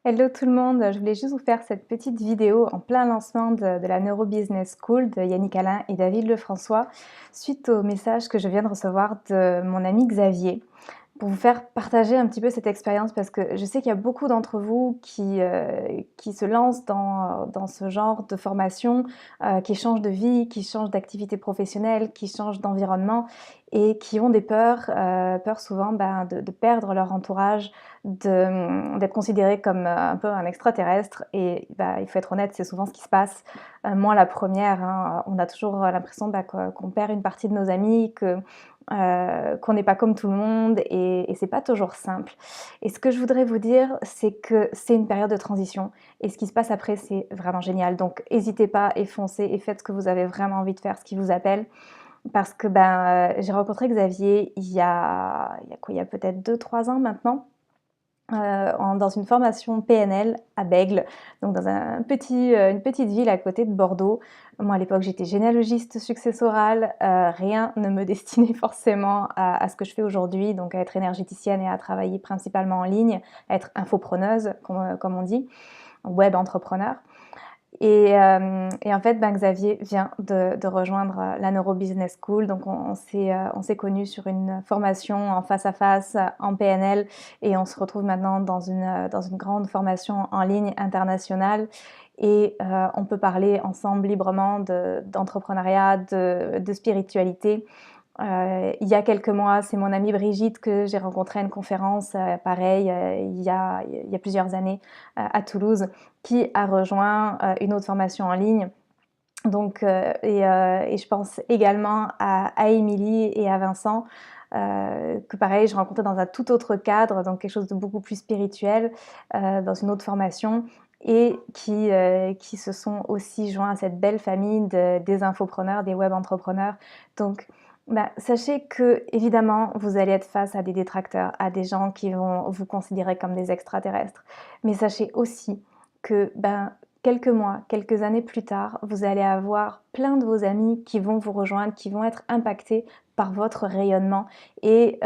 Hello tout le monde, je voulais juste vous faire cette petite vidéo en plein lancement de la Neuro Business School de Yannick Alain et David Lefrançois, suite au message que je viens de recevoir de mon ami Xavier, pour vous faire partager un petit peu cette expérience parce que je sais qu'il y a beaucoup d'entre vous qui se lancent dans ce genre de formation, qui changent de vie, qui changent d'activité professionnelle, qui changent d'environnement et qui ont des peurs, peur souvent de perdre leur entourage, d'être considérés comme un peu un extraterrestre et il faut être honnête, c'est souvent ce qui se passe. Moi la première, hein, on a toujours l'impression qu'on perd une partie de nos amis, qu'on n'est pas comme tout le monde et c'est pas toujours simple. Et ce que je voudrais vous dire, c'est que c'est une période de transition et ce qui se passe après, c'est vraiment génial. Donc n'hésitez pas et foncez et faites ce que vous avez vraiment envie de faire, ce qui vous appelle. Parce que j'ai rencontré Xavier il y a peut-être 2-3 ans maintenant, dans une formation PNL à Bègles, donc dans une petite ville à côté de Bordeaux. Moi, à l'époque, j'étais généalogiste successorale, rien ne me destinait forcément à ce que je fais aujourd'hui, donc à être énergéticienne et à travailler principalement en ligne, à être infopreneuse, comme on dit, web entrepreneur. Et en fait, Xavier vient de rejoindre la Neuro Business School. Donc, on s'est connus sur une formation en face à face en PNL et on se retrouve maintenant dans une grande formation en ligne internationale. Et on peut parler ensemble librement d'entrepreneuriat, de spiritualité. Il y a quelques mois, c'est mon amie Brigitte que j'ai rencontrée à une conférence, pareil, il y a plusieurs années, à Toulouse, qui a rejoint une autre formation en ligne. Donc, et je pense également à Émilie et à Vincent, que pareil, je rencontrais dans un tout autre cadre, donc quelque chose de beaucoup plus spirituel, dans une autre formation, et qui se sont aussi joints à cette belle famille des infopreneurs, des web entrepreneurs. Donc, sachez que évidemment, vous allez être face à des détracteurs, à des gens qui vont vous considérer comme des extraterrestres. Mais sachez aussi que quelques mois, quelques années plus tard, vous allez avoir plein de vos amis qui vont vous rejoindre, qui vont être impactés par votre rayonnement et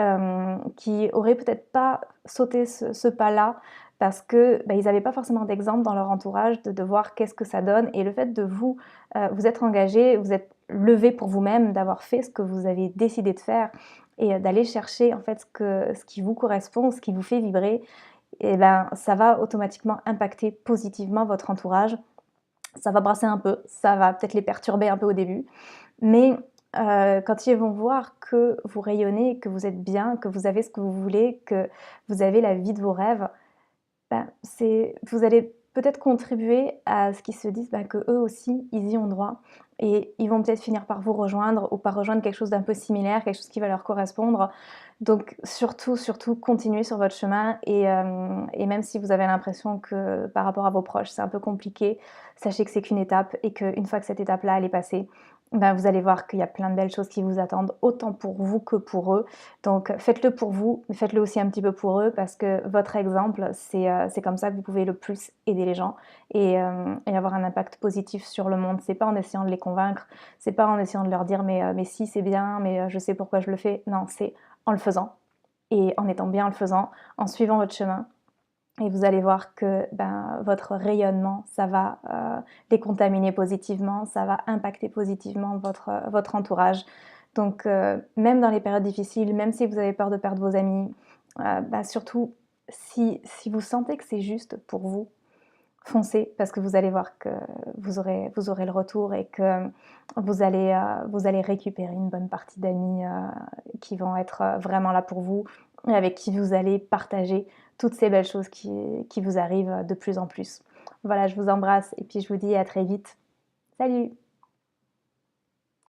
qui auraient peut-être pas sauté ce pas-là parce que ils n'avaient pas forcément d'exemple dans leur entourage de voir qu'est-ce que ça donne. Et le fait de vous être engagé, vous êtes levé pour vous-même, d'avoir fait ce que vous avez décidé de faire et d'aller chercher en fait ce qui vous correspond, ce qui vous fait vibrer, et ça va automatiquement impacter positivement votre entourage. Ça va brasser un peu, ça va peut-être les perturber un peu au début, mais quand ils vont voir que vous rayonnez, que vous êtes bien, que vous avez ce que vous voulez, que vous avez la vie de vos rêves, vous allez peut-être contribuer à ce qu'ils se disent que eux aussi, ils y ont droit et ils vont peut-être finir par vous rejoindre ou par rejoindre quelque chose d'un peu similaire, quelque chose qui va leur correspondre. Donc surtout, surtout, continuez sur votre chemin et même si vous avez l'impression que par rapport à vos proches, c'est un peu compliqué, sachez que c'est qu'une étape et qu'une fois que cette étape-là, elle est passée, vous allez voir qu'il y a plein de belles choses qui vous attendent, autant pour vous que pour eux. Donc faites-le pour vous, mais faites-le aussi un petit peu pour eux parce que votre exemple, c'est comme ça que vous pouvez le plus aider les gens et avoir un impact positif sur le monde. C'est pas en essayant de les convaincre, c'est pas en essayant de leur dire mais si c'est bien, mais je sais pourquoi je le fais. Non, c'est en le faisant et en étant bien en le faisant, en suivant votre chemin. Et vous allez voir que votre rayonnement, ça va les contaminer positivement, ça va impacter positivement votre entourage. Donc même dans les périodes difficiles, même si vous avez peur de perdre vos amis, surtout si vous sentez que c'est juste pour vous, foncez parce que vous allez voir que vous aurez le retour et que vous allez récupérer une bonne partie d'amis qui vont être vraiment là pour vous et avec qui vous allez partager toutes ces belles choses qui vous arrivent de plus en plus. Voilà, je vous embrasse et puis je vous dis à très vite. Salut!